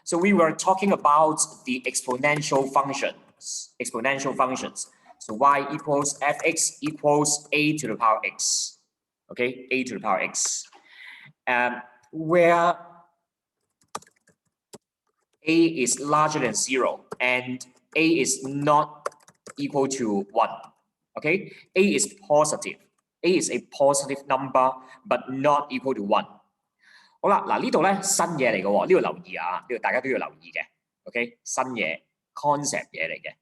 So we were talking about the exponential functions. So y equals fx equals a to the power x. Okay, a to the power x. Where a is larger than 0 and a is not equal to 1. Okay, a is positive. A is a positive number but not equal to 1.好啦，嗱呢度咧新嘢嚟嘅喎，呢度留意啊，呢度大家都要留意嘅。OK， 新嘢 concept 嘢嚟嘅，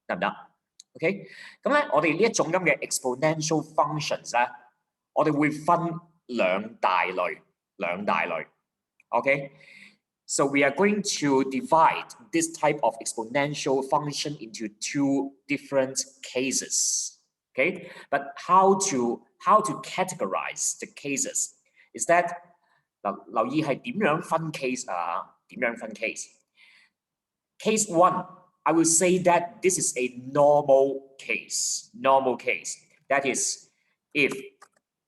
得唔得 ？OK， 咁咧我哋呢一種咁嘅 exponential functions 咧，我哋會分兩大類。OK，so we are going to divide this type of exponential function into two different cases. Okay, but how to categorize the cases is that 留意係點樣分 case 啊？點樣分 case？Case one, I will say that this is a normal case. That is, if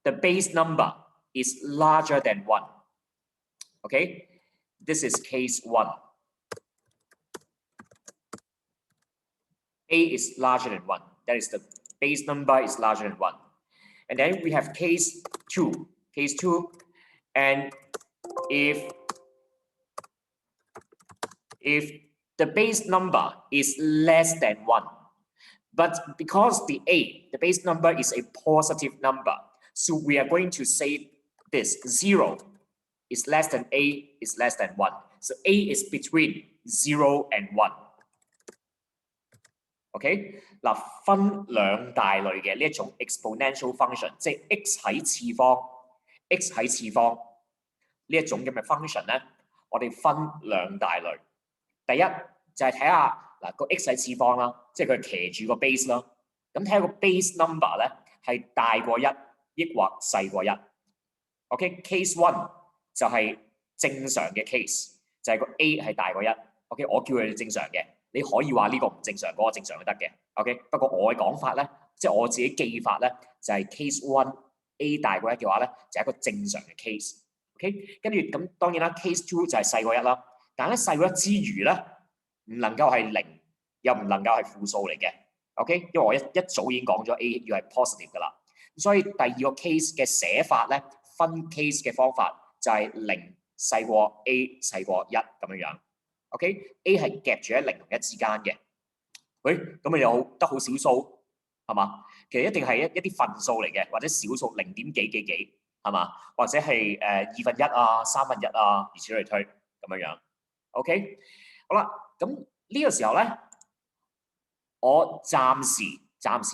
the base number is larger than 1. Okay, this is case one. A is larger than 1. That is, the base number is larger than 1. And then we have case two. And if the base number is less than 1, but because the base number is a positive number, so we are going to say this 0 is less than a is less than 1. So a is between 0 and 1. OK， 嗱分兩大類嘅呢一種 exponential function， 即係 x 喺次方呢一種咁嘅 function 咧，我哋分兩大類。第一就係睇下嗱個 x 喺次方啦，即係佢騎住個 base 啦。咁睇下個 base number 咧係大過1，抑或細過1。OK，case one 就係正常嘅 case， 就係個 a 係大過1。OK， 我叫佢正常嘅。你可以話呢個唔正常，嗰個正常都得嘅。OK， 不過我嘅講法咧，即係我自己記法咧，就係 case one A 大過1嘅話咧，就係一個正常嘅 case。OK， 跟住咁當然啦 ，case two 就係細過1啦。但係咧細過1之餘咧，唔能夠係0，又唔能夠係負數嚟嘅。OK， 因為我一早已經講咗 A 要係 positive 噶啦。所以第二個 case 嘅寫法咧，分 case 嘅方法就係0細過 A 細過1咁樣樣。OK，A 係夾住喺0同1之間嘅。喂，咁咪又得好少數係嘛？其實一定係一啲分數嚟嘅，或者小數0點幾係嘛？或者係1/2啊、1/3啊，如此類推咁樣樣。OK， 好啦，咁呢個時候咧，我暫時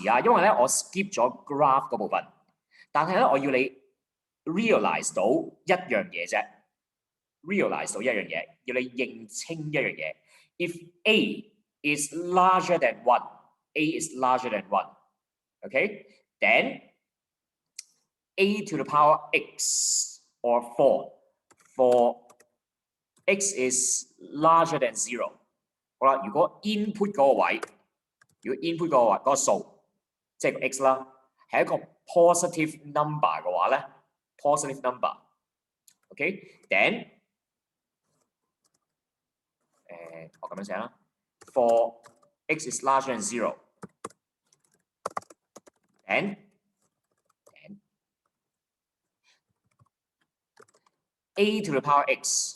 啊，因為咧我 skip 咗 graph 嗰部分，但係咧我要你 realize 到一樣嘢啫。要你認清一樣嘢。If A is larger than 1, okay, then A to the power x or 4 x is larger than 0。好啦，如果 input 嗰個位，嗰個數，即係個 x 啦，係一個 positive number 嘅話咧 ，positive number，OK， then 我咁樣寫啦 ，for x is larger than 0， then a to the power x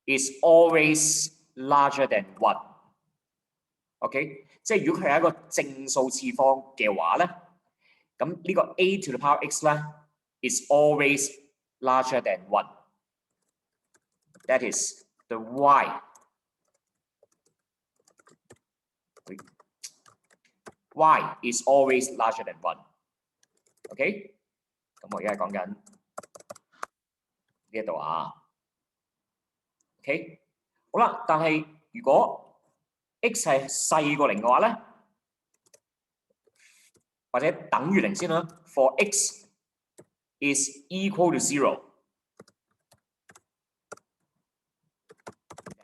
is always larger than 1。OK， 即係如果佢係一個正數次方嘅話咧，咁呢個 a to the power x 咧 is always larger than 1。That is the y is always larger than 1。OK， 咁我而家係講緊呢一度啊。OK， 好啦，但係如果 x 係細過0嘅話咧，或者等於0先啦。For x is equal to 0，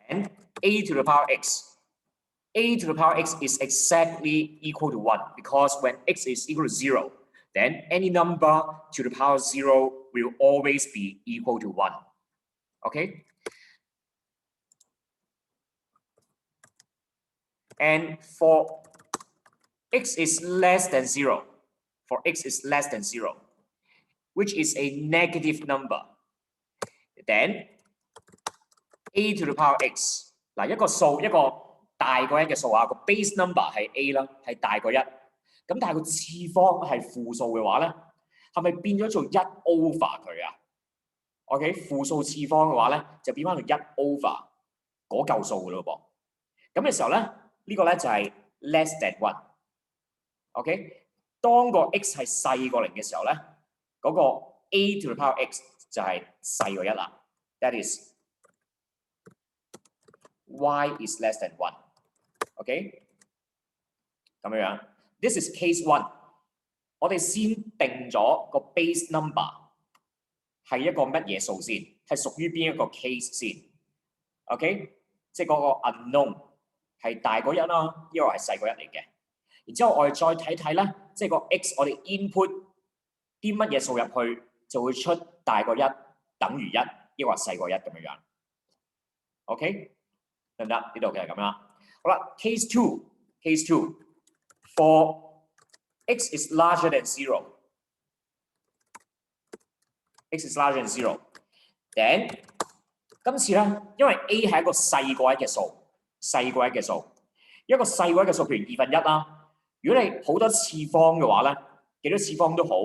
and a to the power x。A to the power x is exactly equal to 1 because when x is equal to 0, then any number to the power 0 will always be equal to 1. Okay? And for x is less than 0, for x is less than 0, which is a negative number, then a to the power x 嗱一個數一個大過1嘅數啊，個 base number 係 a 啦，係大過1。咁但係個次方係負數嘅話咧，係咪變咗做1 over 佢啊 ？OK， 負數次方嘅話咧，就變翻做1 over 嗰嚿數嘅咯噃。咁嘅時候咧，呢個咧就係 less than 1。OK， 當個 x 係細過0嘅時候咧，嗰個 a to the power x 就係細過1啦。That is y is less than 1。OK， 咁樣樣。This is case 1。我哋先定咗個 base number 係一個乜嘢數先，係屬於邊一個 case 先 ？OK， 即係嗰個 unknown 係大過1啦，抑或係細過1嚟嘅。然之後我哋再睇睇咧，即係個 x 我哋 input 啲乜嘢數入去，就會出大過1等於1，抑或細過1咁樣樣。OK， 得唔得？呢度嘅係咁樣。好啦 ，case 2 for x is larger than 0， x is larger than 0。then 今次咧，因為 a 係一個細過1嘅數，一個細過1嘅數，譬如1/2啦。如果你好多次方嘅話咧，幾多次方都好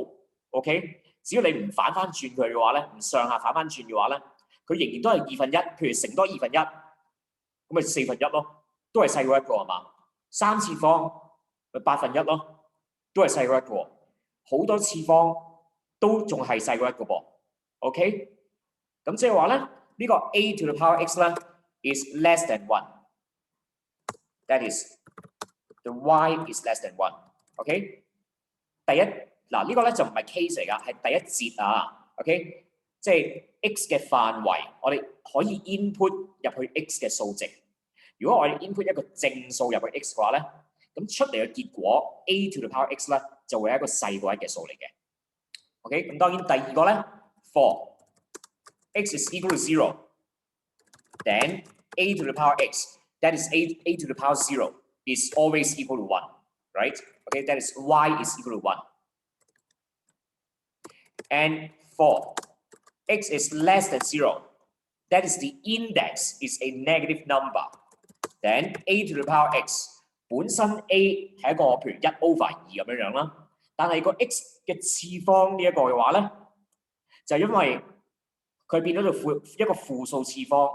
，OK， 只要你唔反翻轉佢嘅話咧，唔上下反翻轉嘅話咧，佢仍然都係1/2，譬如乘多1/2，咁咪1/4咯，都係細過1個係嘛？3次方咪1/8咯，都係細過1個。好多次方都仲係細過1個噃 ，OK？ 咁即係話咧，呢個 a to the power x 咧 is less than 1，that is the y is less than 1，OK？ 第一嗱呢個咧就唔係 case 嚟㗎，係第一節啊 ，OK？ 即係 x 嘅範圍，我哋可以 input 入去 x 嘅數值。如果我哋 input 一個正數入去 x 嘅話咧，咁出嚟嘅結果 a to the power x 咧就會係一個細過1嘅數嚟嘅。OK， 咁當然第二個咧 ，for x is equal to 0， then a to the power x that is a to the power 0 is always equal to 1, right? Okay, that is y is equal to 1. And for x is less than 0, that is the index is a negative number. Then a to the power x 本身 a 係一個譬如1 over 2咁樣樣啦，但係個 x 嘅次方呢一個嘅話咧，就因為佢變咗做一個負數次方，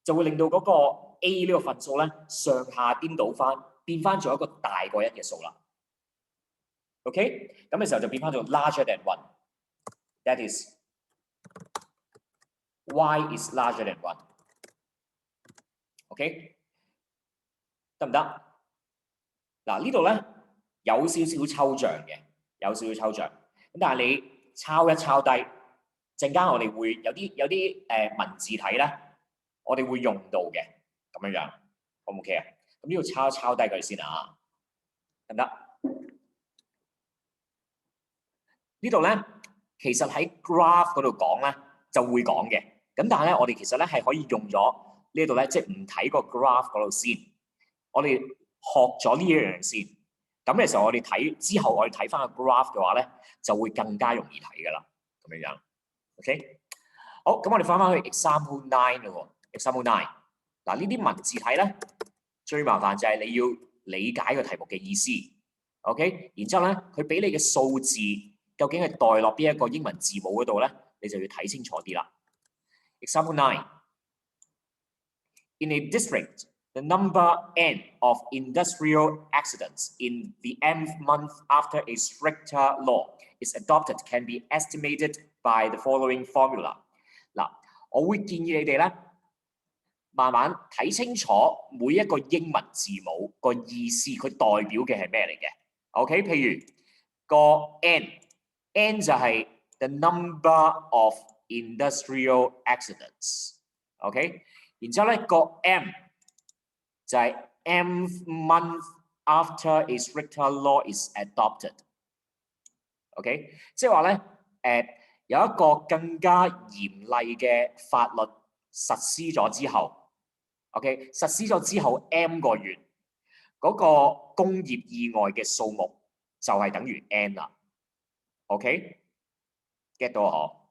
就會令到嗰個 a 呢個份數咧上下顛倒翻，變翻做一個大過1嘅數啦。OK， 咁嘅時候就變翻做 larger than 1。That is y is larger than 1。OK， 得唔得？嗱呢度咧有少少抽象嘅，咁但係你抄一抄低，陣間我哋會有啲文字體咧，我哋會用到嘅咁樣樣，好唔 OK 啊？咁呢度抄低佢先啊，得唔得？呢度咧其實喺 graph 嗰度講咧就會講嘅，咁但係咧我哋其實咧係可以用咗呢度咧，即係唔睇個 graph 嗰度先，我哋學咗呢一樣先，咁嘅時候我哋睇之後我哋睇翻個 graph 嘅話咧，就會更加容易睇噶啦，咁樣樣 ，OK？ 好，咁我哋翻去 example 9咯 ，example 9， 嗱呢啲文字體咧最麻煩就係你要理解個題目嘅意思 ，OK？ 然之後咧佢俾你嘅數字究竟係代落邊一個英文字母嗰度咧，你就要睇清楚啲啦。Example 9 In a district, the number n of industrial accidents in the nth month after a stricter law is adopted can be estimated by the following formula。嗱，我會建議你哋咧，慢慢睇清楚每一個英文字母個意思，佢代表嘅係咩嚟嘅 ？OK， 譬如個 n 就係 the number of industrial accidents。OK， 然之後咧個 m 就係 mth month after a stricter law is adopted。OK， 即係話咧，有一個更加嚴厲嘅法律實施咗之後 ，OK， 實施咗之後 M 個月，嗰個工業意外嘅數目就係等於 n 啦。OK，get 到我？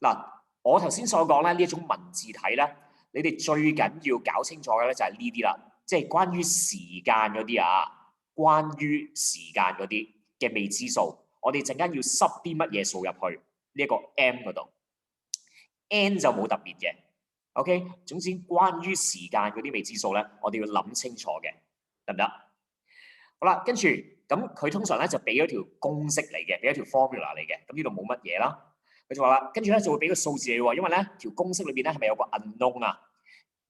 嗱，我頭先所講咧呢一種文字體咧，你哋最緊要搞清楚嘅咧就係呢啲啦，即係關於時間嗰啲啊，關於時間嗰啲嘅未知數，我哋陣間要塞啲乜嘢數入去呢一個 m 嗰度 ，n 就冇特別嘅。OK， 總之關於時間嗰啲未知數咧，我哋要諗清楚嘅，得唔得？好啦，跟住咁佢通常咧就俾咗條公式嚟嘅，俾咗條 formula 嚟嘅，咁呢度冇乜嘢啦。佢就話啦，跟住咧就會俾個數字你喎，因為咧條公式裏邊咧係咪有個 unknown 啊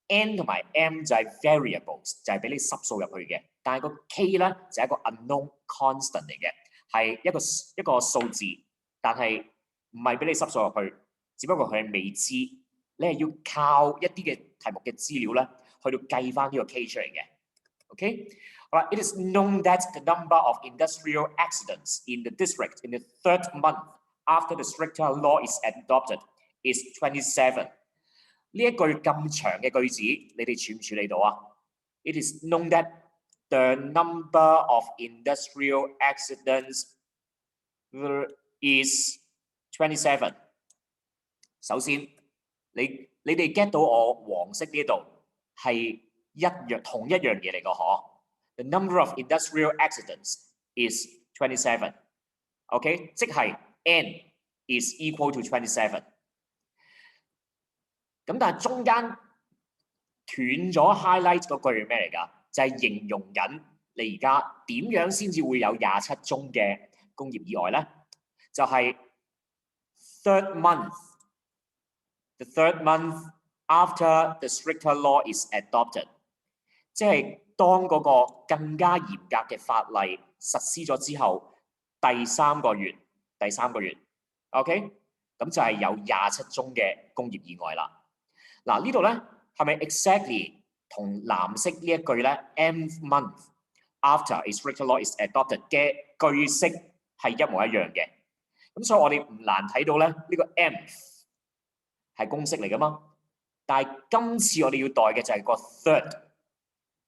？n 同埋 m 就係 variables， 就係俾你濕數入去嘅，但係個 k 咧就係一個 unknown constant 嚟嘅，係一個數字，但係唔係俾你濕數入去，只不過佢係未知，你係要靠一啲嘅題目嘅資料咧，去到計翻呢個 k 出嚟嘅。OK， 好啦 ，it is known that the number of industrial accidents in the district in the third month after the stricter law is adopted is 27。呢一句咁長嘅句子，你哋處唔處理到啊 ？It is known that the number of industrial accidents is 27。首先，你哋 get 到我黃色呢度係同一樣嘢嚟個嗬。The number of industrial accidents is 27。OK， 即係 n is equal to 27。咁但係中間斷咗 highlight 嗰句係咩嚟㗎？就係形容緊你而家點樣先至會有27宗嘅工業意外咧？就係 third month。The third month after the stricter law is adopted， 即係當嗰個更加嚴格嘅法例實施咗之後，第三個月 ，OK， 咁就係有27宗嘅工業意外啦。嗱呢度咧係咪 exactly 同藍色呢一句咧 ？M month after a stricter law is adopted 嘅句式係一模一樣嘅。咁所以我哋唔難睇到咧呢個 M 係公式嚟噶嘛，但係今次我哋要代嘅就係個 third，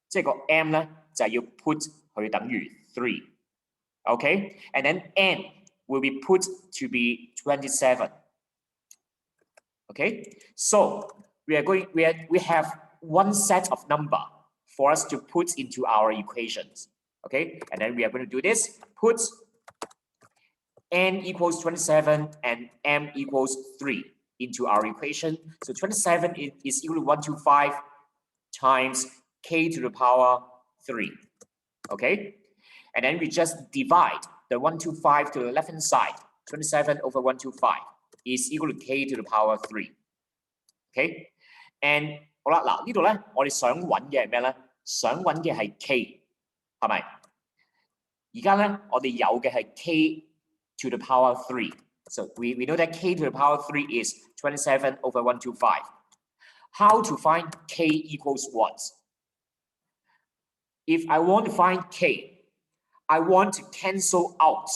即係個 M 咧就係要 put 佢等於 3。OK，and then N will be put to be 27。OK，so we have one set of number for us to put into our equations. Okay，and then we are going to do this. Put N equals 27 and M equals 3 into our equation. So 27 is equal to 125 times k to the power 3. Okay, and then we just divide the 125 to the left hand side. 27 over 125 is equal to k to the power 3. Okay, and 好啦，嗱呢度咧，我哋想揾嘅係咩咧？想揾嘅係 k， 係咪？而家咧，我哋有嘅係 k to the power 3. So we know that k to the power 3 is 27 over 125. How to find k equals what? If I want to find k, I want to cancel out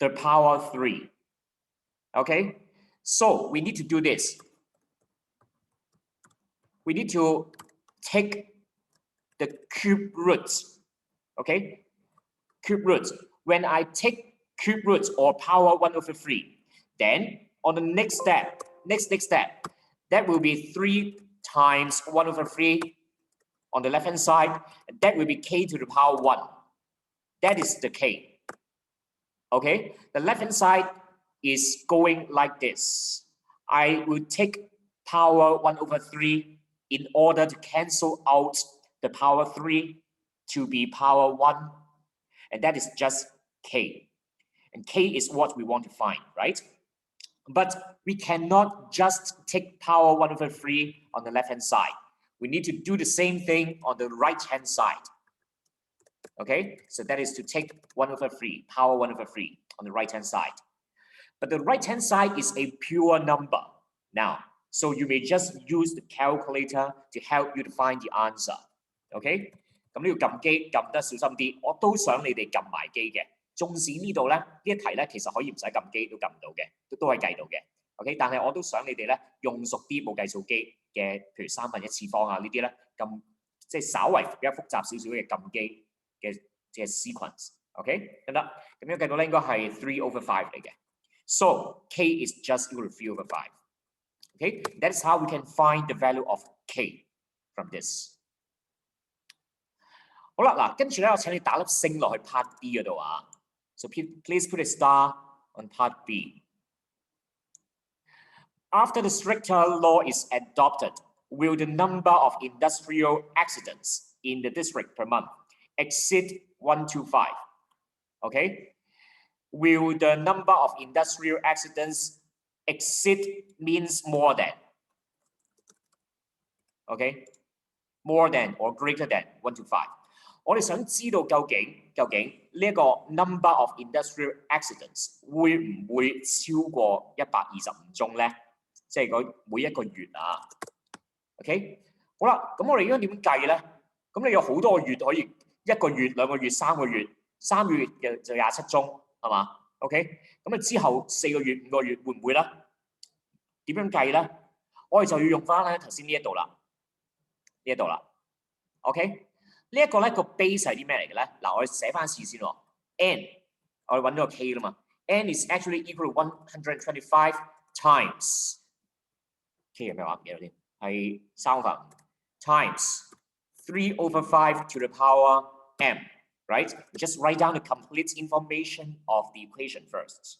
the power 3. Okay? So we need to do this. We need to take the cube root. Okay? Cube root. When I take cube root or power 1 over 3, then on the next step, that will be 3 times 1 over 3 on the left hand side, and that will be k to the power 1. That is the k. Okay, the left hand side is going like this. I will take power 1 over 3 in order to cancel out the power 3 to be power 1, and that is just k. And k is what we want to find, right? But we cannot just take power 1 over 3 on the left hand side. We need to do the same thing on the right hand side. Okay, so that is to take 1 over 3, power 1 over 3 on the right hand side. But the right hand side is a pure number now, so you may just use the calculator to help you to find the answer. Okay, 咁你要撳機撳得小心啲，我都想你哋撳埋機嘅。縱使呢度咧呢一題咧其實可以唔使撳機都撳到嘅，都係計到嘅。OK， 但係我都想你哋咧用熟啲冇計數機嘅，譬如1/3次方啊呢啲咧咁即係稍為比較複雜少少嘅撳機嘅 sequence。OK， 得唔得？咁樣計到咧應該係3/5嚟嘅。So k is just equal to 3/5. Okay, that is how we can find the value of k from this. 好啦，嗱，跟住咧，我請你打粒星落去 Part B 嗰度啊。So please put a star on Part B. After the stricter law is adopted, will the number of industrial accidents in the district per month exceed 125? Okay. Will the number of industrial accidents exceed means more than. Okay. More than or greater than 125. 我哋想知道究竟呢一個 number of industrial accidents 會唔會超過125宗咧？即係嗰每一個月啊。OK， 好啦，咁我哋應該點計咧？咁你有好多個月可以1個月、2個月、3個月，3個月嘅就27宗，係嘛 ？OK， 咁啊之後4個月、5個月會唔會咧？點樣計咧？我哋就要用翻咧頭先呢一度啦，呢一度啦。OK。呢一個咧個 base 係啲咩嚟嘅咧？嗱，我哋寫翻次先喎。n 我哋揾到個 k 啦嘛。n is actually equal to 125 times k 係咩話？唔記得添，係3/5 times 3/5 to the power m, right? Just write down the complete information of the equation first.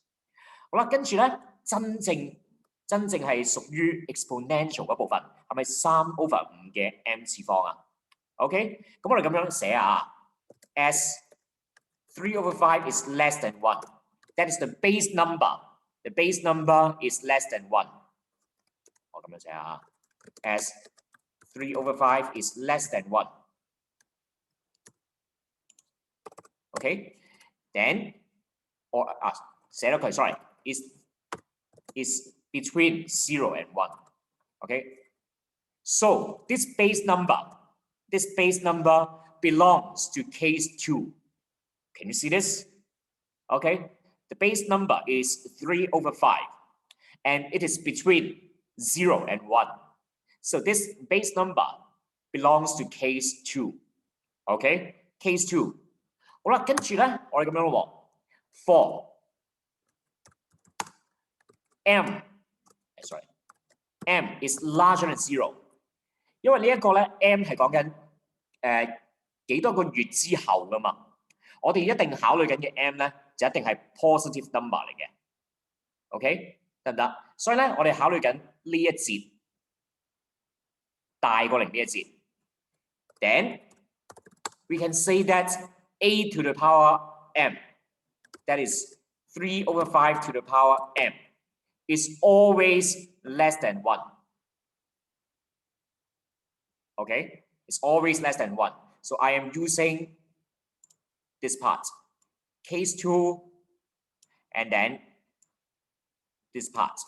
好啦，跟住咧真正係屬於 exponential 嗰部分係咪3/5嘅 m 次方啊？OK， 咁我哋咁樣寫啊 ，as 3/5 is less than 1. That is the base number. The base number is less than 1. 我咁樣寫啊 ，as 3/5 is less than 1. OK, then or 寫咗佢 sorry is between 0 and 1. OK, so this base number belongs to case 2. Can you see this? Okay, the base number is 3/5 and it is between 0 and 1. So this base number belongs to case 2. Okay, case 2. 好啦，跟住咧，我哋咁樣咯喎 ，for m is larger than 0。因為呢一個咧 m 係講緊幾多個月之後噶嘛，我哋一定考慮緊嘅 m 咧就一定係 positive number 嚟嘅 ，OK 得唔得？所以咧我哋考慮緊呢一節大過0呢一節 ，then we can say that a to the power m, that is 3/5 to the power m, is always less than 1. Okay, it's always less than 1. So I am using this part, case 2, and then this part.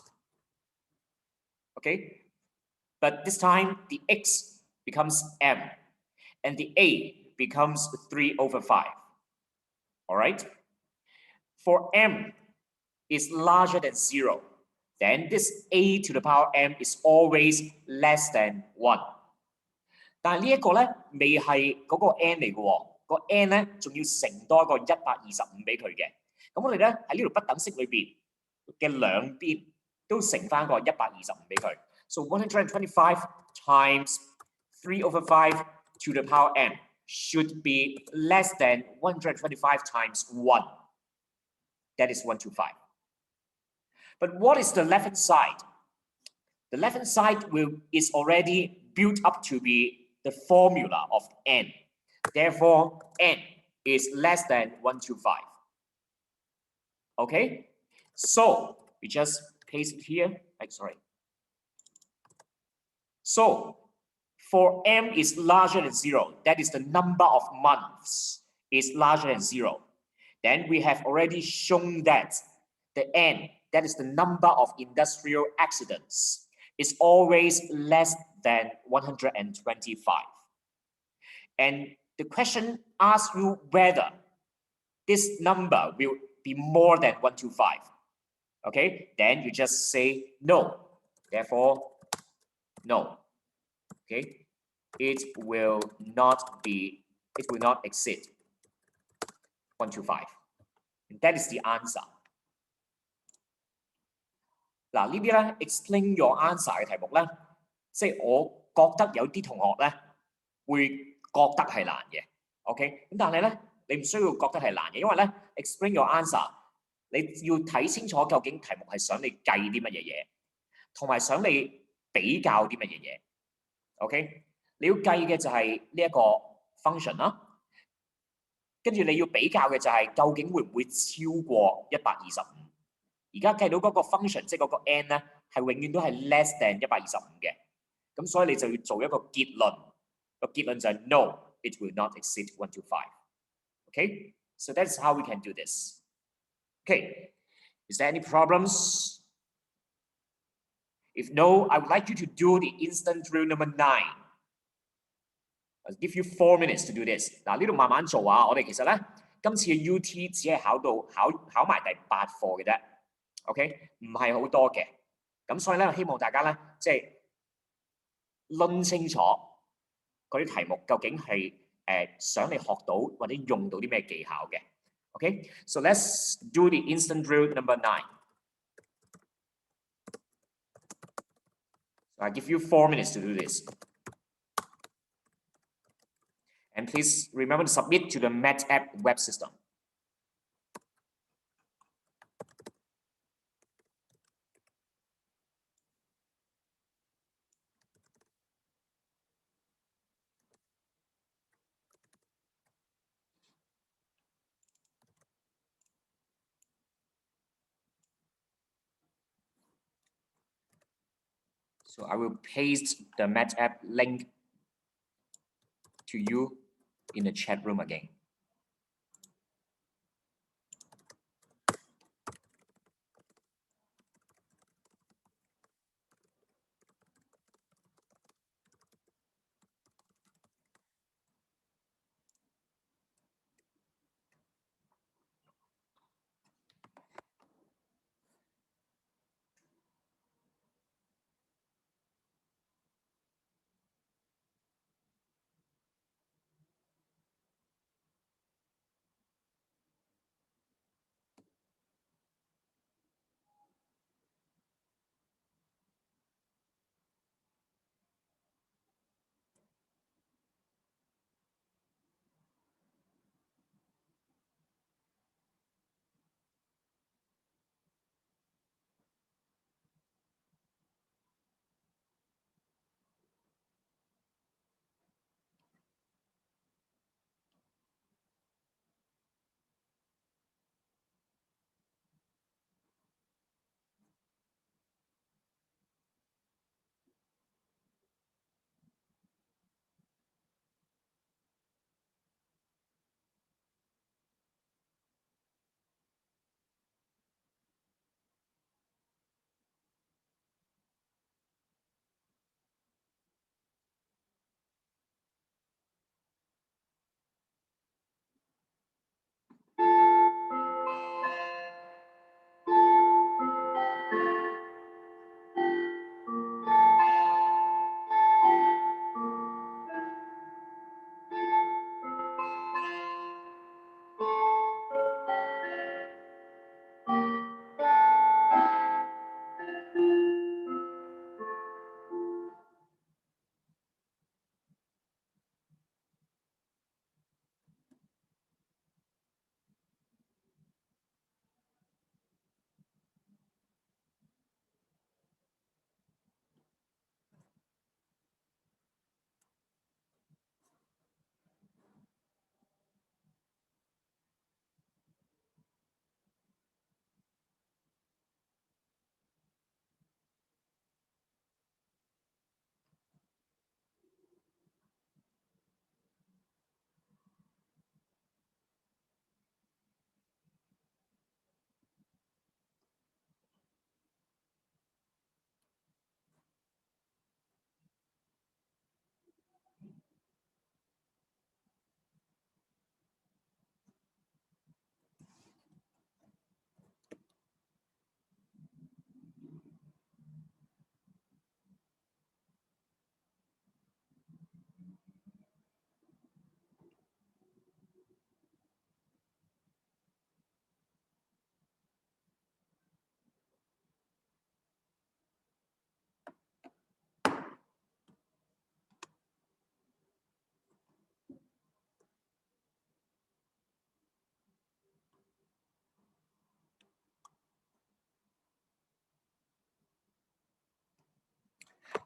Okay, but this time the x becomes m, and the a becomes 3/5. All right. For m is larger than 0, then this a to the power m is always less than 1. 但係呢一個咧未係嗰個 n 嚟嘅喎，個 n 咧仲要乘多一個125俾佢嘅。咁我哋咧喺呢條不等式裏邊嘅兩邊都乘翻個125俾佢。So 125 times 3/5 to the power m should be less than 125 times 1. That is 125. But what is the left-hand side? The left-hand side is already built up to be the formula of n. Therefore, n is less than 125. Okay? So, we just paste it here. Sorry. So, for m is larger than 0, that is the number of months is larger than 0. Then we have already shown that the n, that is the number of industrial accidents, is always less than 125. And the question asks you whether this number will be more than 125. Okay, then you just say no. Therefore, no. Okay, it will not exceed 125. That is the answer. 嗱，呢啲咧 explain your answer 嘅題目咧，即係我覺得有啲同學咧會覺得係難嘅，OK？咁但係咧，你唔需要覺得係難嘅，因為咧 explain your answer，你要睇清楚究竟題目係想你計啲乜嘢嘢，同埋想你比較啲乜嘢嘢，OK？你要計嘅就係呢一個 function 啦。跟住你要比較嘅就係究竟會唔會超過125？而家計到嗰個 function，即係嗰個 n 咧，係永遠都係 less than 125嘅。咁所以你就要做一個結論，個結論就係 no，it will not exceed 125。Okay, so that's how we can do this. Okay, is there any problems? If no, I would like you to do the instant drill number 9. I'll give you 4 minutes to do this. 嗱，呢度慢慢做啊！我哋其實咧，今次嘅 UT 只係考埋第8課嘅啫。OK， 唔係好多嘅。咁所以咧，希望大家咧，即係論清楚嗰啲題目究竟係想你學到或者用到啲咩技巧嘅。OK， so let's do the instant drill number 9. So I give you 4 minutes to do this. And please remember to submit to the MathApp web system. So I will paste the MathApp link to you in the chat room again.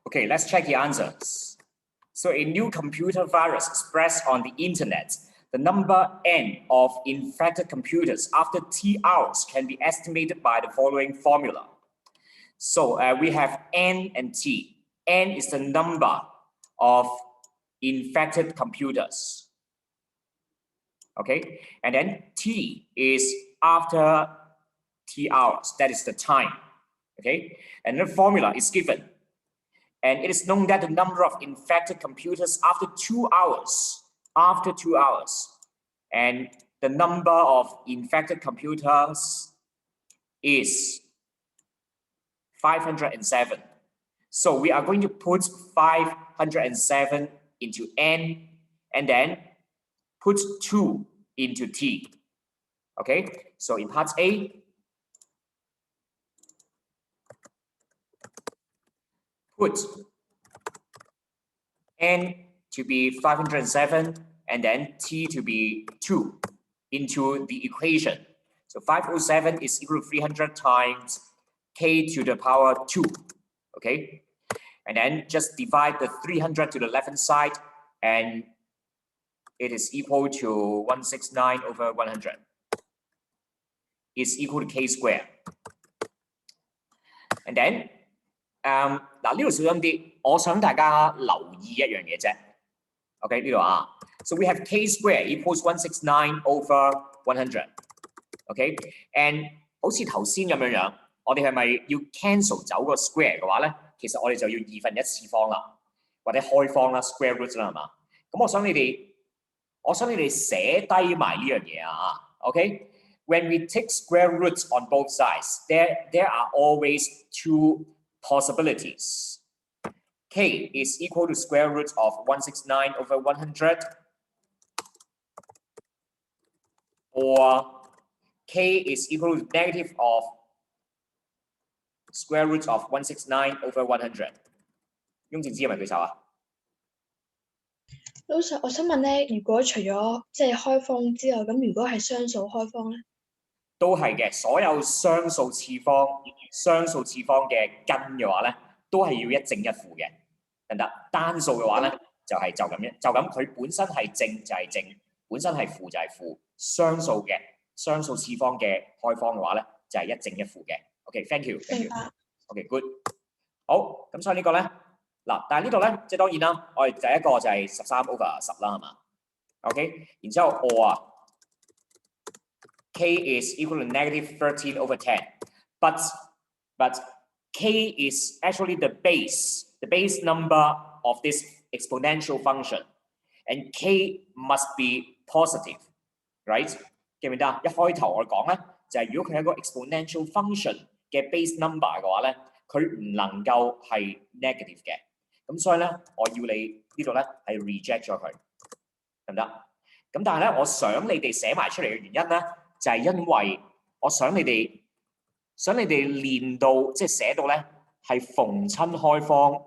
Okay, let's check the answers. So a new computer virus spreads on the internet. The number n of infected computers after T hours can be estimated by the following formula. So we have n and t. N is the number of infected computers. Okay, and then t is after T hours, that is the time. Okay, and the formula is given. And it is known that the number of infected computers after 2 hours, and the number of infected computers is 507. So we are going to put 507 into n and then put 2 into t. Okay, so in part A, put n to be 507 and then t to be 2 into the equation. So 507 is equal to 300 times k to the power 2. Okay, and then just divide the 300 to the left-hand side, and it is equal to 169 over 100. Is equal to k square. And then 嗱呢度小心啲，我想大家留意一樣嘢啫。OK 呢度啊 ，so we have k square equals 169 over 100。OK， and 好似頭先咁樣，我哋係咪要 cancel 走個 square 嘅話咧？其實我哋就要1/2次方啦，或者開方啦 ，square root 啦係嘛？咁我想你哋寫低埋呢樣嘢啊 ，OK。When we take square roots on both sides, there are always two possibilities. K is equal to square root of 169 over 100, or K is equal to negative of square root of 169 over 100. 雍正知係咪舉手啊？老實，我想問咧，如果除咗即係開方之外，咁如果係雙數開方咧？都係嘅，所有雙數次方嘅根嘅話咧，都係要一正一負嘅，得唔得？單數嘅話咧，就咁佢本身係正就係正，本身係負就係負。雙數次方嘅開方嘅話咧，就係一正一負嘅。OK，thank you。明白。OK，good。好，咁所以呢個咧，嗱，但係呢度咧，即係當然啦，我哋第一個就係13 over 10啦，係嘛 ？OK， 然之後or K is equal to negative 13 over 10. But K is actually the base number of this exponential function. And K must be positive, right? 記唔記得啊？一開頭我講咧，就係如果佢係一個 exponential function 嘅 base number 嘅話咧，佢唔能夠係 negative 嘅。咁所以咧，我要你呢度咧係 reject 咗佢，得唔得？咁但係咧，我想你哋寫埋出嚟嘅原因咧。就係因為我想你哋練到即係寫到咧係逢親開方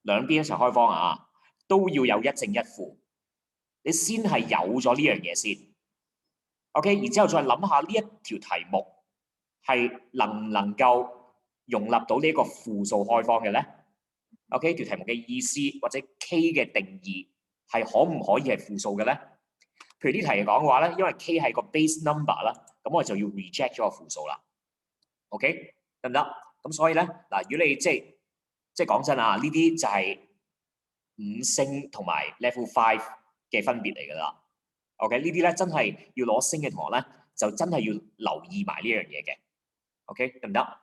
兩邊一齊開方啊，都要有一正一負，你先係有咗呢樣嘢先。OK， 然之後再諗下呢一條題目係能唔能夠容納到呢一個負數開方嘅咧 ？OK， 條題目嘅意思或者 K 嘅定義係可唔可以係負數嘅咧？譬如呢題嚟講嘅話咧，因為 K 係個 base number 啦，咁我就要 reject 咗個負數啦。OK， 得唔得？咁所以咧，嗱，如果你即係講真啊，呢啲就係5星同埋 level 5嘅分別嚟㗎啦。OK， 呢啲咧真係要攞星嘅同學咧，就真係要留意埋呢樣嘢嘅。OK， 得唔得？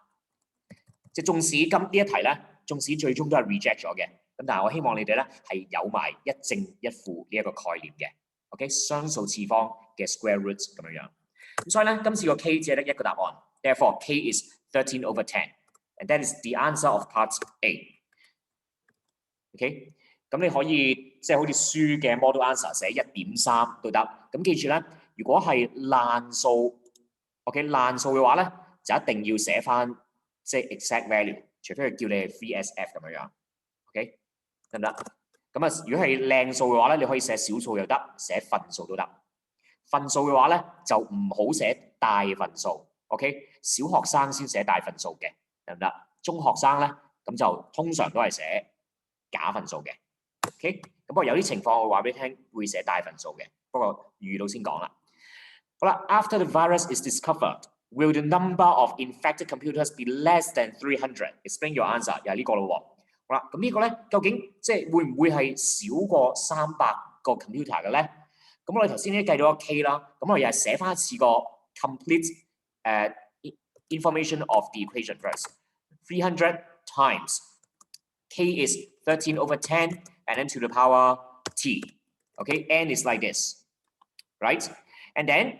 即係縱使呢一題咧，縱使最終都係 reject 咗嘅，咁但係我希望你哋咧係有埋一正一負呢一個概念嘅。OK， 雙數次方嘅 square root 咁樣。咁所以咧，今次個 K 只係得一個答案。Therefore, K is 13 over 10, and that is the answer of part A. OK，咁你可以即係好似書嘅 model answer 寫1.3都得。咁記住咧，如果係爛數 ，OK 爛數嘅話咧，就一定要寫翻即係 exact value， 除非佢叫你係 3SF 咁樣，OK 得唔得？咁啊，如果係靚數嘅話咧，你可以寫小數又得，寫分數都得。分數嘅話咧，就唔好寫大分數 ，OK？ 小學生先寫大分數嘅，得唔得？中學生咧，咁就通常都係寫假分數嘅 ，OK？ 咁不過有啲情況我話俾你聽會寫大分數嘅，不過遇到先講啦。好啦 ，After the virus is discovered, will the number of infected computers be less than 300? Explain your answer， 又係呢個咯喎。好啦，咁呢個咧究竟即係會唔會係少過300個 computer 嘅咧？咁我哋頭先咧計咗個 K 啦，咁我又係寫翻一次個 complete information of the equation first. 300 times K is 13/10 and then to the power T. Okay, N is like this, right? And then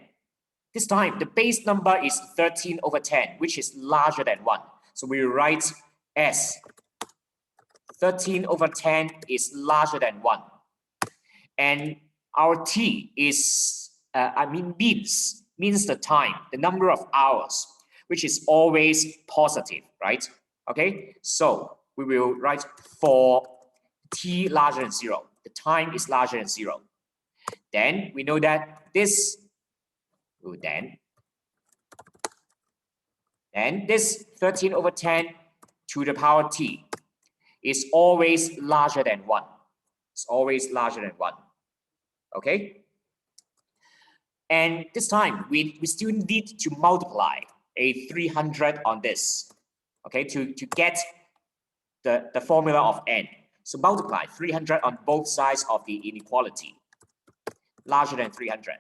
this time the base number is 13/10, which is larger than 1. So we write S. 13/10 is larger than 1. And our T is, means the time, the number of hours, which is always positive, right? Okay, so we will write for T larger than 0. The time is larger than 0. Then we know that this, then this 13/10 to the power T is always larger than 1. It's always larger than 1. Okay? And this time, we still need to multiply a 300 on this, okay, to get the formula of n. So multiply 300 on both sides of the inequality, larger than 300.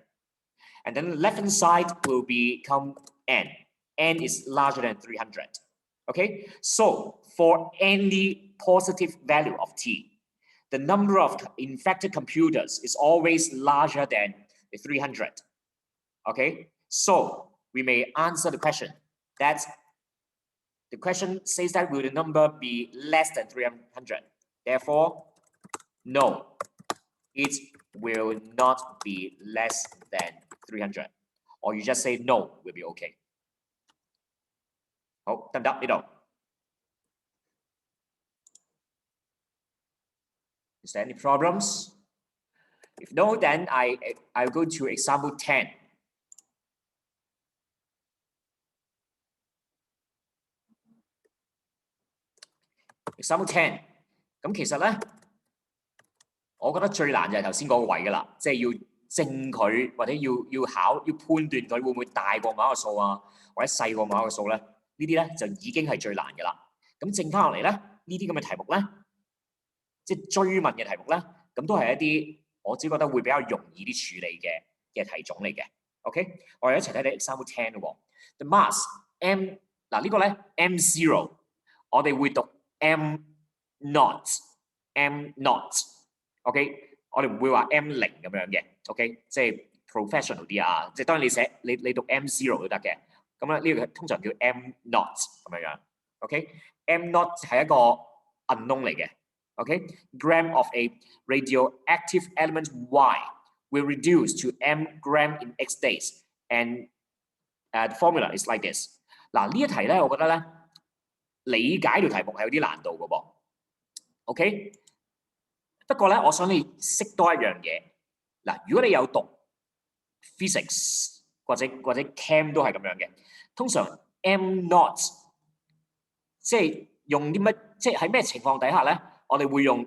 And then the left-hand side will become n. N is larger than 300. Okay? So for any positive value of t, the number of infected computers is always larger than the 300. Okay, so we may answer the question. That's the question says that will the number be less than 300? Therefore, no, it will not be less than 300. Or you just say no, will be okay. 好，得唔得呢度？ Is there any problems? If no, then I'll go to example 10. Example 10. 咁其實咧，我覺得最難就係頭先嗰個位㗎啦，即係要證佢或者要判斷佢會唔會大過某一個數啊，或者細過某一個數咧，呢啲咧就已經係最難㗎啦。咁剩翻落嚟咧，呢啲咁嘅題目咧，即係追問嘅題目咧，咁都係一啲我只覺得會比較容易啲處理嘅題種嚟嘅。OK， 我哋一齊睇睇 example 10咯。The mass m 嗱呢個咧 m0， 我哋會讀 m not。OK， 我哋唔會話 M0 咁樣嘅 ，OK， 即係 professional 啲啊，即係當然你讀 M0 都得嘅，咁咧呢個通常叫 M not 咁樣樣 ，OK，M not 係一個 unknown 嚟嘅 ，OK，gram of a radioactive element Y will reduce to M gram in X days and the formula is like this。嗱呢一題咧，我覺得咧理解條題目係有啲難度嘅噃 ，OK。不過咧，我想你識多一樣嘢。嗱，如果你有讀 physics 或者 chem 都係咁樣嘅，通常 M not 即係用啲乜？即係喺咩情況底下咧？我哋會用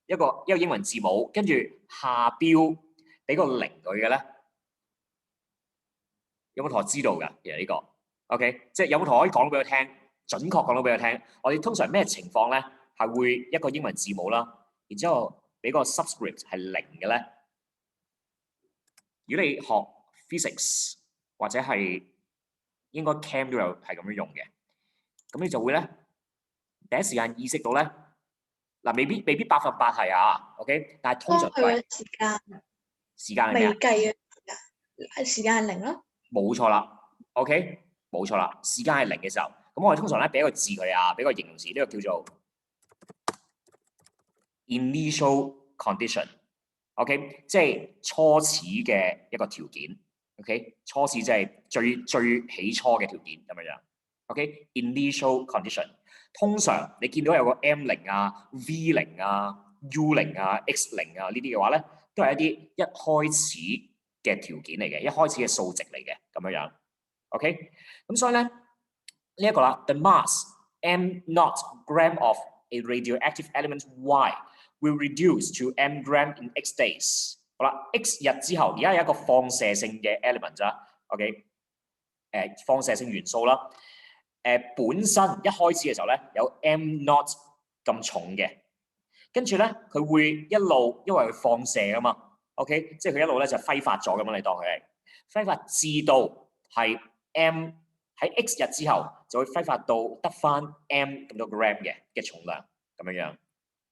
一個英文字母，跟住下標俾個0佢嘅咧。有冇同學知道㗎？其實呢個 OK， 即係有冇同學可以講到俾我聽，準確講到俾我聽？我哋通常咩情況咧係會一個英文字母啦，然之後俾個 subscript 係0嘅咧？如果你學 physics 或者係應該 chem 都有係咁樣用嘅，咁你就會咧第一時間意識到咧嗱，未必100%係啊 ，OK， 但係通常都係時間係咩啊？未計嘅時間係0咯。冇錯啦 ，OK， 冇錯啦，時間係0嘅時候，咁我哋通常咧俾一個字佢啊，俾個形容詞，呢個叫做 initial condition。OK， 即係初始嘅一個條件。OK， 初始即係最起初嘅條件咁樣樣。OK，initial condition。通常你見到有個 M0啊、V0啊、U0啊、X0啊呢啲嘅話咧，都係一啲一開始嘅條件嚟嘅，一開始嘅數值嚟嘅咁樣樣。OK， 咁所以咧呢一個啦 ，the mass m0 gram of a radioactive element Y will reduce to m gram in X days。好啦 ，X 日之後，而家有一個放射性嘅 element 咋 ，OK， 放射性元素啦。本身一開始嘅時候咧有 m0 咁重嘅，跟住咧佢會一路因為佢放射啊嘛 ，OK， 即係佢一路咧就揮發咗咁樣，你當佢係揮發至到係 m 喺 X 日之後就會揮發到得翻 m 咁多 gram 嘅重量咁樣樣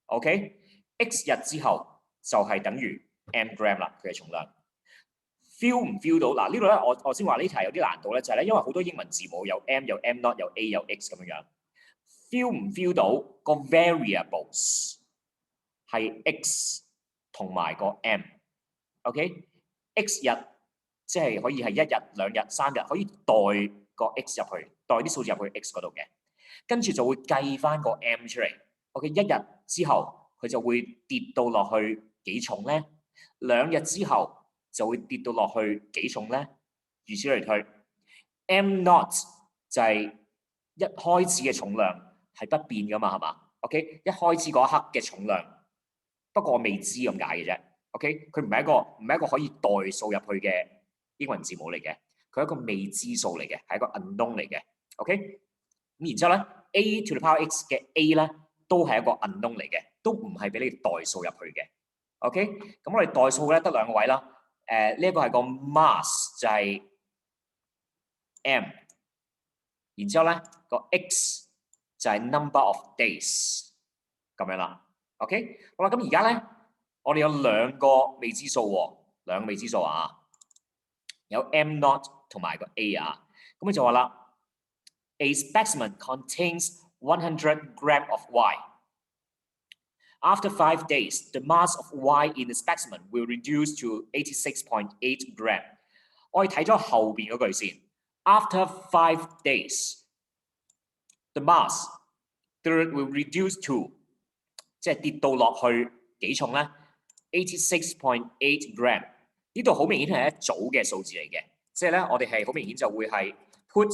，OK，X 日之後就係等於 m gram 啦，佢嘅重量。feel 唔 feel 到嗱？呢度咧，我先話呢題有啲難度咧，就係咧，因為好多英文字母有 M 有 M0 有 A 有 X 咁樣樣。feel 唔 feel 到個 variables 係 X 同埋個 M？OK，X 日即係可以係1日、2日、3日，可以代個 X 入去，代啲數字入去 X 嗰度嘅，跟住就會計翻個 M 出嚟。OK， 1日之後佢就會跌到落去幾重咧？2日之後就會跌到落去幾重咧？如此類推。M0 就係一開始嘅重量係不變噶嘛，係嘛 ？OK， 一開始嗰一刻嘅重量，不過我未知咁解嘅啫。OK， 佢唔係一個可以代數入去嘅英文字母嚟嘅，佢係一個未知數嚟嘅，係一個 unknown 嚟嘅。OK， 咁然之後咧 ，A to the power X 嘅 A 咧都係一個 unknown 嚟嘅，都唔係俾你代數入去嘅。OK， 咁我哋代數咧得2個位啦。呢一個係個 mass 就係 M， 然之後咧個 X 就係 number of days 咁樣啦。OK， 好啦，咁而家咧我哋有2個未知數喎，2個未知數啊，有 M0 同埋個 A 啊，咁佢就話啦 ，A specimen contains 100 gram of Y。After 5 days, the mass of Y in the specimen will reduce to 86.8 gram。我哋睇咗後邊嗰句先。After 5 days, the mass will reduce to 即係跌到落去幾重咧 ？86.8 gram。呢度好明顯係一組嘅數字嚟嘅，即係咧我哋係好明顯就會係 put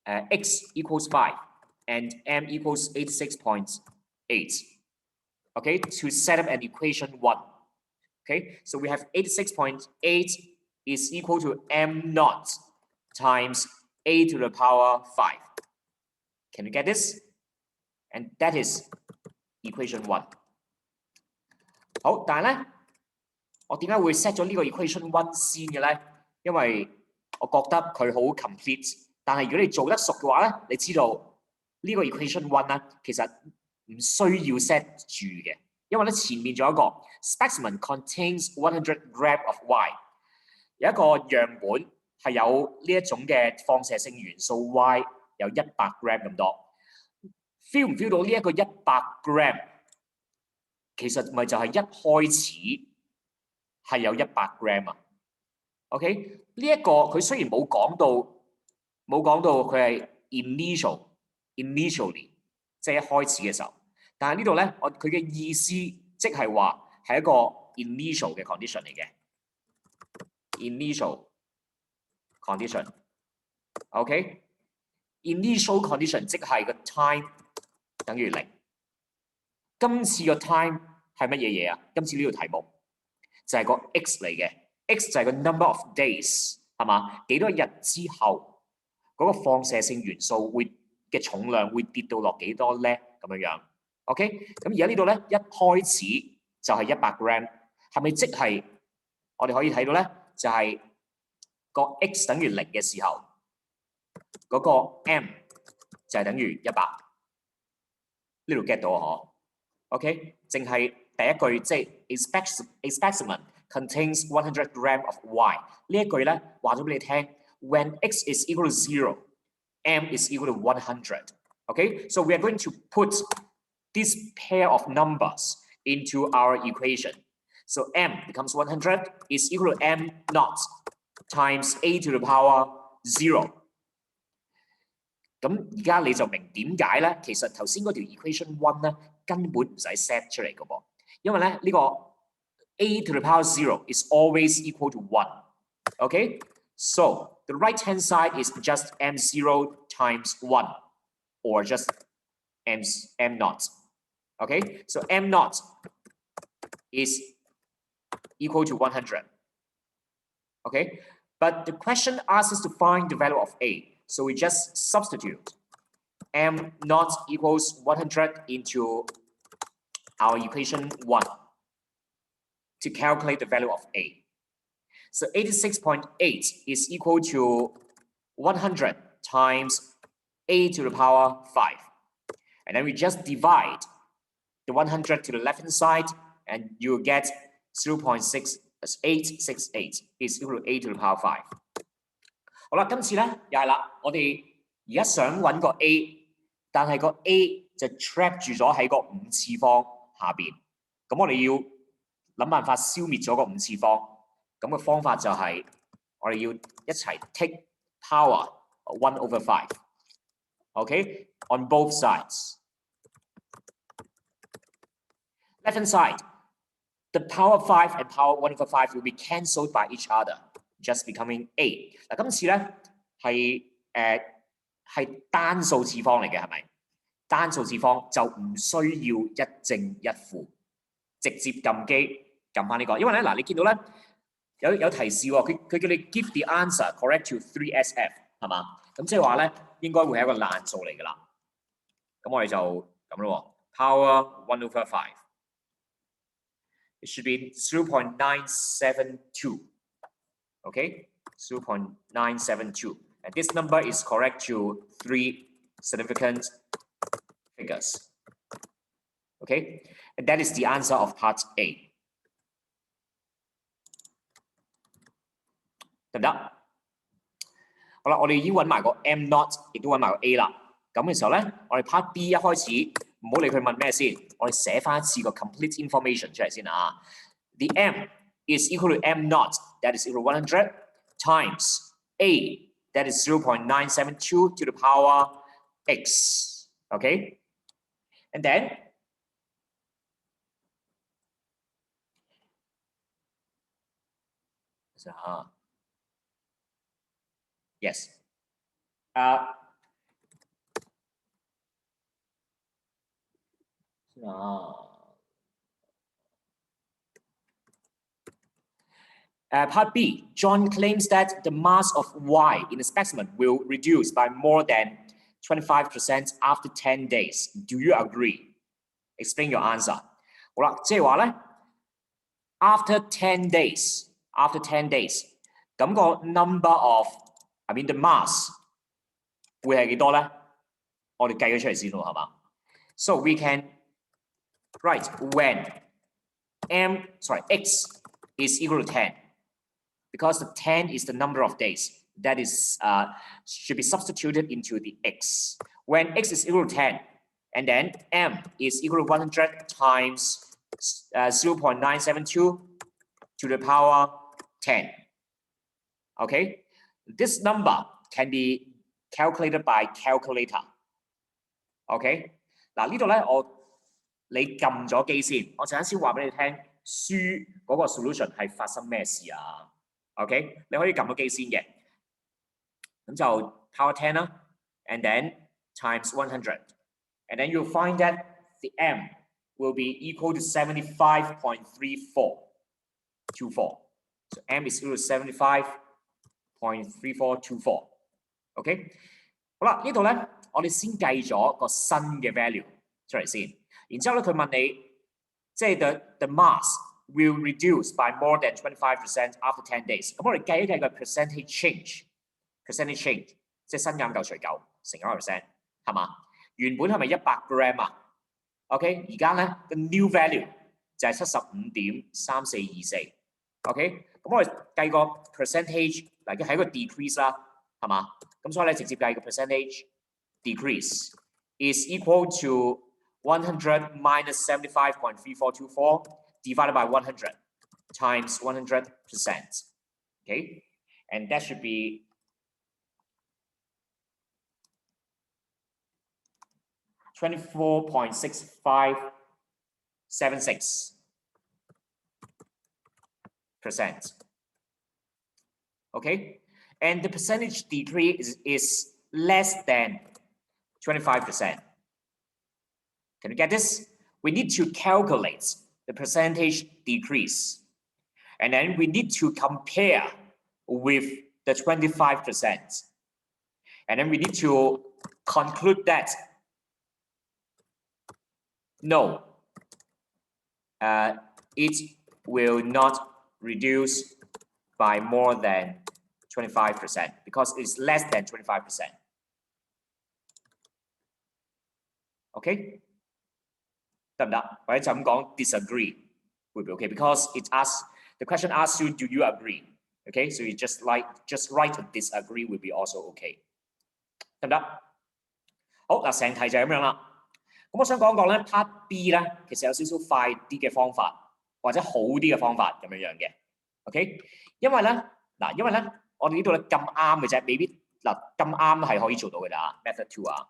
x equals 5。And m equals 86.8. Okay, to set up an equation 1. Okay, so we have 86.8 is equal to m0 times a to the power 5. Can you get this? And that is equation 1. 好，但係咧，我點解會 set 咗呢個 equation 1先嘅咧？因為我覺得佢好 complete。但係如果你做得熟嘅話咧，你知道。呢個 equation 1咧，其實唔需要 set 住嘅，因為咧前面仲有一個 specimen contains 100 gram of Y， 有一個樣本係有呢一種嘅放射性元素 Y 有100 gram 咁多 ，feel 唔 feel 到呢一個100 gram 其實咪就係一開始係有100 gram 啊 ？OK， 呢一個佢雖然冇講到佢係 initially 即係一開始嘅時候，但係呢度咧，佢嘅意思即係話係一個 initial 嘅 condition 嚟嘅 ，initial condition，OK，initial condition 即係個 time 等於0。今次個 time 係乜嘢嘢啊？今次呢個題目就係個 x 嚟嘅 ，x 就係個 number of days 係嘛？幾多日之後嗰個放射性元素嘅重量會跌到落幾多咧？咁樣樣 ，OK？ 咁而家呢度咧，一開始就係100 gram， 係咪即係我哋可以睇到咧？就係個 x 等於0嘅時候，嗰個 m 就係等於100。呢度 get 到啊？嗬 ？OK？ 淨係第一句即係 a specimen contains 100 gram of Y 呢一句咧，話咗俾你聽 ，when x is equal to 0。M is equal to 100. Okay, so we are going to put this pair of numbers into our equation. So m becomes 100 is equal to m naught times a to the power 0。咁而家你就明點解咧？其實頭先嗰條 equation one 咧根本唔使 set 出嚟嘅噃，因為咧呢個 a to the power 0 is always equal to 1. Okay, so the right hand side is just m0 times 1, or just m naught. Okay, so m naught is equal to 100. Okay, but the question asks us to find the value of a. So we just substitute m naught equals 100 into our equation 1 to calculate the value of a. So 86.8 is equal to 100 times a to the power 5. And then we just divide the 100 to the left hand side and you get 0.6868 is equal to a to the power 5. 好啦，今次咧又係啦，我哋而家想揾個 a， 但係個 a 就 trap 住咗喺個5次方下邊。咁我哋要諗辦法消滅咗個5次方。咁嘅方法就係我哋要一齊 take power 1 over 5。Okay, on both sides. Left hand side, the power 5 and power 1 over 5 will be cancelled by each other, just becoming a。嗱，今次咧係單數次方嚟嘅，係咪？單數次方就唔需要一正一負，直接撳機撳翻呢個。因為咧嗱，你見到咧有提示喎，佢叫你 give the answer correct to 3SF 係嘛？咁即係話咧應該會係一個爛數嚟㗎啦。咁我哋就咁咯喎 ，power 1 over 5。It should be 0.972. Okay, 0.972. And this number is correct to 3 significant figures. Okay, and that is the answer of part A. 得唔得？好啦，我哋已經揾埋個 m naught， 亦都揾埋個 a 啦。咁嘅時候咧，我哋 part B 一開始唔好理佢問咩先，我哋寫翻一次個 complete information 出嚟先啊。The m is equal to m naught, that is equal to 100 times a, that is 0.972 to the power x. Okay, and then yes. Part B, John claims that the mass of Y in the specimen will reduce by more than 25% after 10 days. Do you agree? Explain your answer. 好啦，即係話咧 ，after 10 days， 咁個 number of I mean the mass 會係幾多咧？我哋計咗出嚟先喎，係嘛 ？So we can write when x is equal to 10, because the 10 is the number of days that is should be substituted into the x. When x is equal to 10, and then m is equal to 100 times 0.972 to the power 10. Okay, this number can be calculated by calculator. OK， 嗱呢度咧你撳咗機先，我陣間先話俾你聽輸嗰個 solution 係發生咩事啊 ？OK， 你可以撳咗機先嘅，咁就 power 10啦 ，and then times 100， and then you'll find that the m will be equal to 75.3424. So m is equal to 75.3424. OK， 好啦，呢度咧我哋先計咗個新嘅 value 出嚟先，然之後咧佢問你，即係 the mass will reduce by more than 25% after 10 days。咁我哋計一計個 percentage change， 即係新減舊除舊乘1%，係嘛？原本係咪100 gram 啊 ？OK， 而家咧個 new value 就係 75.3424。OK， 咁我哋計個 percentage 嗱，係一個 decrease 啦，係嘛？咁所以咧直接計個 percentage decrease is equal to 100 minus 75.3424 divided by 100 times 100%. Okay, and that should be 24.6576%. Okay, and the percentage decrease is less than 25%. Can you get this? We need to calculate the percentage decrease. And then we need to compare with the 25%. And then we need to conclude that no, it will not reduce by more than 25% because it's less than 25%. Okay? 得唔得？或者就咁講 disagree 會唔會 OK? Because it asks the question asks you, do you agree? Okay, so you just write disagree will be also OK. 得唔得？好嗱，成題就係咁樣啦。咁我想講講咧 part B 咧，其實有少少快啲嘅方法，或者好啲嘅方法咁樣嘅。OK， 因為咧我哋呢度咧咁啱嘅啫，未必嗱咁啱係可以做到嘅啦。Method 2啊，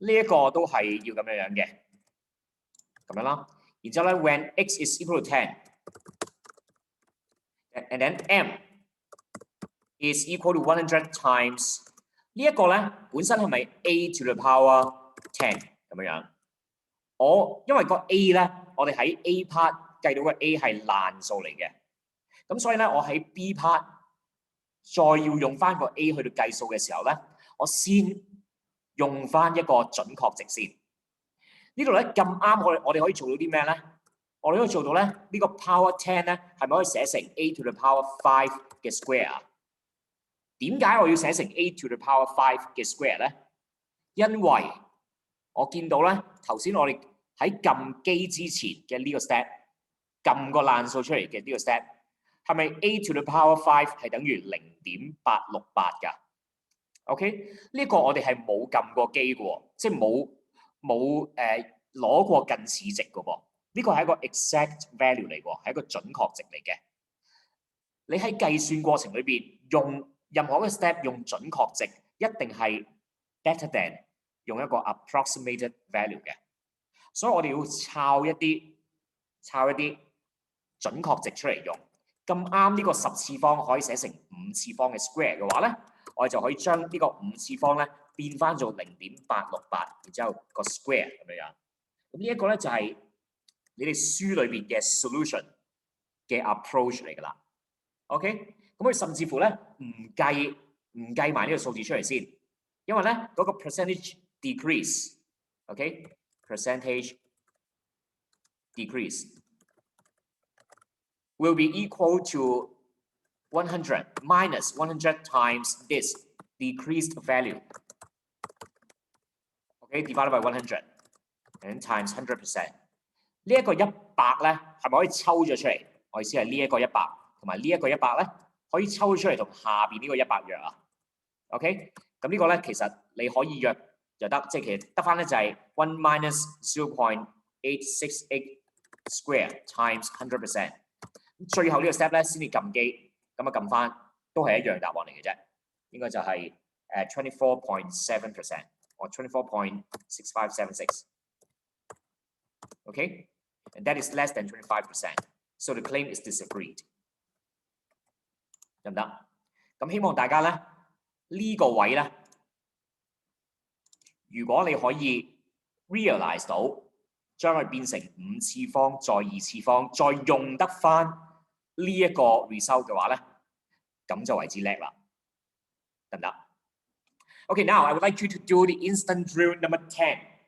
呢一個都係要咁樣嘅，咁樣啦。然之後咧 ，when x is equal to 10，and then m is equal to 100 times 呢一個咧本身係咪 a to the power 10咁樣？因為個 a 咧，我哋喺 a part 計到個 a 係爛數嚟嘅，咁所以咧我喺 b part 再要用翻個 a 去到計數嘅時候咧，我先用翻一個準確值先。呢度咧咁啱，我哋可以做到啲咩咧？我哋可以做到咧呢個 power 10咧，係咪可以寫成 a to the power 5嘅 square？ 點解我要寫成 a to the power 5嘅 square 咧？因為我見到咧頭先我哋喺撳機之前嘅呢個 step， 撳個爛數出嚟嘅呢個 step， 係咪 a to the power 5係等於 0.868 㗎 ？OK， 呢個我哋係冇撳過機嘅喎，即係冇攞過近似值嘅噃。呢個係一個 exact value 嚟喎，係一個準確值嚟嘅。你喺計算過程裏邊用任何一個 step 用準確值，一定係 better than 用一個 approximated value 嘅。所以我哋要抄一啲準確值出嚟用。咁啱呢個10次方可以寫成5次方嘅 square 嘅話咧，我哋就可以將呢個5次方咧變翻做 0.868， 然之後個 square 咁樣。咁呢一個咧就係你哋書裏邊嘅 solution 嘅 approach 嚟㗎啦。OK， 咁佢甚至乎咧唔計埋呢個數字出嚟先，因為咧嗰個 percentage decrease，OK，percentage decrease will be equal to 100 minus 100 times this decreased value. Okay, divided by 100 and times 100%. 呢一個100咧係咪可以抽咗出嚟？我意思係呢一個100同埋呢一個100咧可以抽出嚟同下邊呢個100約啊。OK， 咁呢個咧其實你可以約就得，即係其實得翻咧就係1 minus 0.868 square times 100%。最後呢個 step 咧先至撳機，咁啊撳翻都係一樣答案嚟嘅啫，應該就係24.7% or 24.6576。Okay, and that is less than 25%. So the claim is disagreed. 得唔得？咁希望大家咧呢個位咧，如果你可以 realize 到，將佢變成5次方再2次方，再用得翻呢一個 result 嘅話咧，咁就為之叻啦，得唔得 ？Okay, now I would like you to do the instant drill number 10. I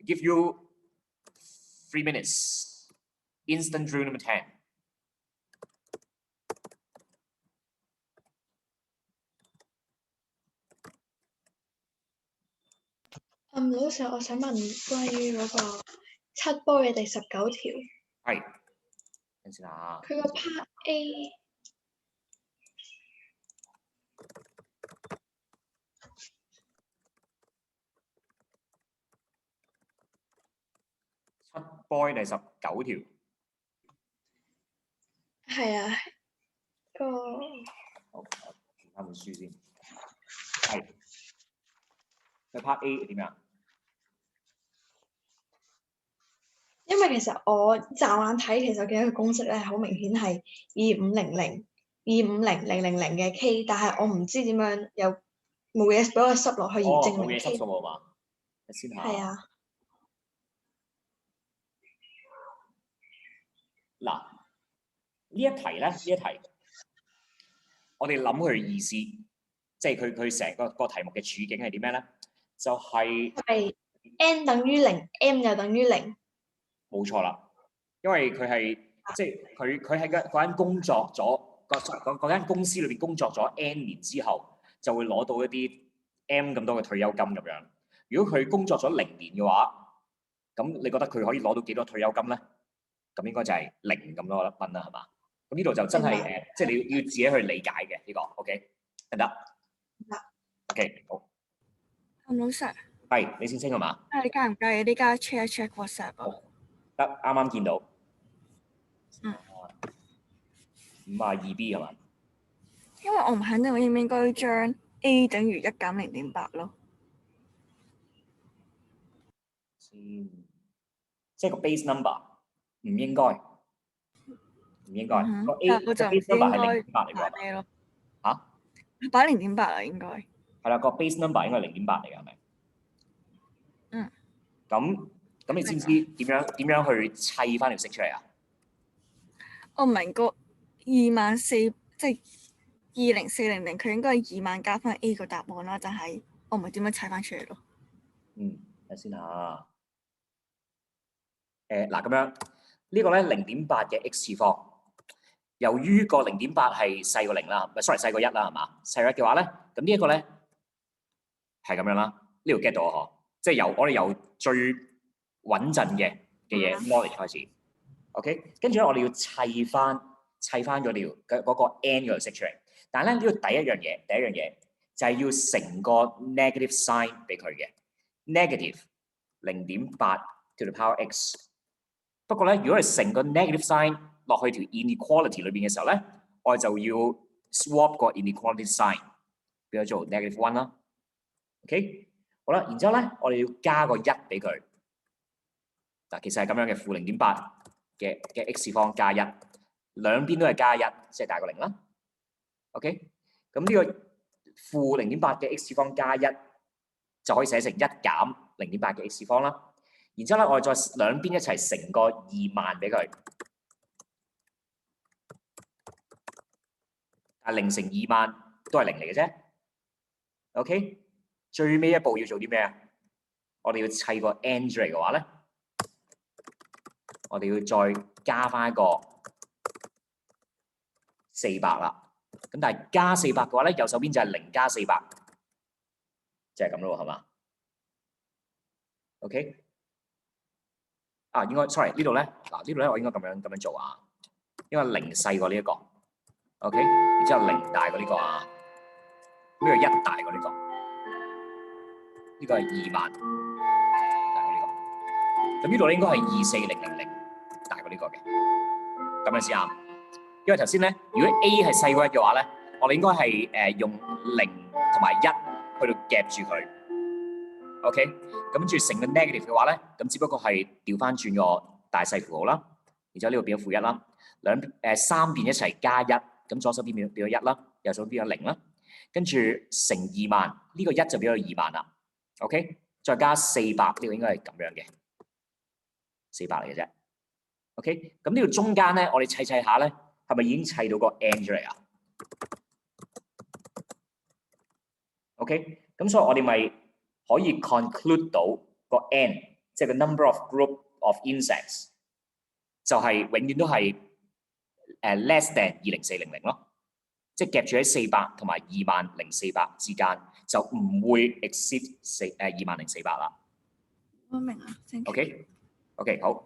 give you 3 minutes. Instant drill number 10. 老師，我想問關於嗰個七波嘅第19條。係，等先啊。佢個 part A。boy 第19條。係啊，好，睇翻本書先。係。佢 part A 點樣？因為其實我驟眼睇，其實嘅一個公式咧，好明顯係2500嘅 K， 但係我唔知點樣有冇嘢俾我塞落去而證明 K。冇嘢塞數啊嘛？你先下。係啊。嗱，呢一題，我哋諗佢意思，即係佢成個題目嘅處境係點咩咧？就係 n 等於0 ，m 又等於0。冇錯啦，因為佢係即係佢喺嗰間工作咗嗰間公司裏邊工作咗 N 年之後，就會攞到一啲 M 咁多嘅退休金咁樣。如果佢工作咗0年嘅話，咁你覺得佢可以攞到幾多退休金咧？咁應該就係0咁多蚊啦，係嘛？咁呢度就真係即係你要自己去理解嘅呢個 ，OK 得唔得？得。OK 好。老師。係你先清係嘛？你介唔介意呢家 check 一 check WhatsApp 啊？得，啱啱見到。嗯。52B 係嘛？因為我唔肯定我應唔應該將 A 等於1減0.8咯。即係個 base number 唔應該，唔應該。個 A 個 base number 係0.8嚟㗎。咩咯？嚇？擺0.8啊，應該。係啦，個 base number 應該係0.8嚟㗎，係咪？嗯。咁你知唔知點樣去砌翻條式出嚟啊？我唔明個24,即係20400，佢應該係2萬加翻 A 個答案啦，但係我唔係點樣砌翻出嚟咯。睇先嚇。嗱咁樣呢個咧0.8嘅 x 次方，由於個0.8係細過0啦，唔係 sorry 細過1啦，係嘛？細過1嘅話咧，咁呢一個咧係咁樣啦。呢度 get 到啊嗬，即係我哋由最穩陣嘅嘢 knowledge 開始。OK， 跟住咧我哋要砌翻嗰條嗰個 n 嗰條式出嚟。但係咧呢度第一樣嘢就係要成個 negative sign 俾佢嘅 negative 0.8 to the power x。不過咧，如果係成個 negative sign 落去條 inequality 裏邊嘅時候咧，我哋就要 swap 個 inequality sign 變咗做 negative 1啦。OK， 好啦，然之後咧，我哋要加個1俾佢。嗱，其實係咁樣嘅負0.8嘅 x 方加1，兩邊都係加1，即係大過0啦。OK， 咁呢個負0.8嘅 x 方加1就可以寫成1減0.8嘅 x 方啦。然之後咧，我哋再兩邊一齊乘個2萬俾佢，但0乘2萬都係0嚟嘅啫。OK， 最尾一步要做啲咩啊？我哋要砌個 n 出嚟嘅話咧，我哋要再加翻一個400啦。咁但係加400嘅話咧，右手邊就係0加400，就係咁咯，係嘛 ？OK。應該 sorry 呢度咧，呢度咧我應該咁樣做啊，因為0細過呢一個 ，OK， 然之後0大過呢個啊，呢個1大過呢個，呢個係2萬大過呢個，咁呢度咧應該係24000大過呢個嘅，咁樣先啱。因為頭先咧，如果 A 係細過1嘅話咧，我哋應該係用0同埋1去到夾住佢。OK， 咁跟住成個 negative 嘅話咧，咁只不過係調翻轉個大細符號啦，然之後呢度變咗負1啦，三邊一齊加1，咁左手邊變咗1啦，右手邊變咗0啦，跟住乘2萬，呢個1就變咗2萬啦。OK， 再加400，呢個應該係咁樣嘅400嚟嘅啫。OK， 咁呢度中間咧，我哋砌下咧，係咪已經砌到個 n 出嚟啊 ？OK， 咁所以我哋咪可以 conclude 到個 n， 即係個 number of group of insects， 就係永遠都係less than 20400咯，即係夾住喺400同埋20400之間，就唔會 exceed 20400啦。我明啦。OK， 好。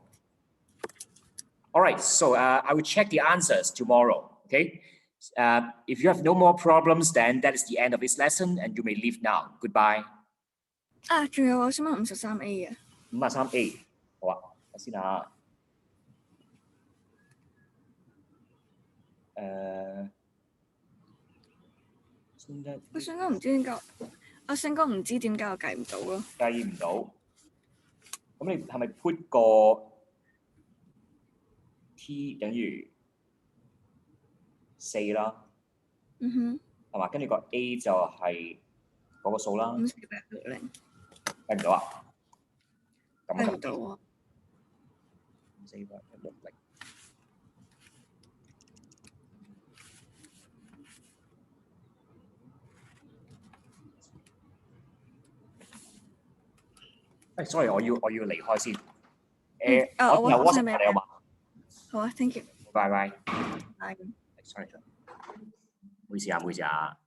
All right, so I will check the answers tomorrow. Okay, if you have no more problems, then that is the end of this lesson, and you may leave now. Goodbye. 仲有我想問53A 啊。53A，好啊，睇先嚇。我想講唔知點解，我想講唔知點解我計唔到咯。計唔到。咁你係咪 put 個 t 等於4啦？嗯係嘛？跟住個 a 就係嗰個數啦。哼，54860計唔到啊？咁計唔到啊！ 54860。sorry，我要離開先。我有 WhatsApp 你好嘛？好啊，thank you。拜拜。拜。 sorry，唔好意思啊，唔好意思啊。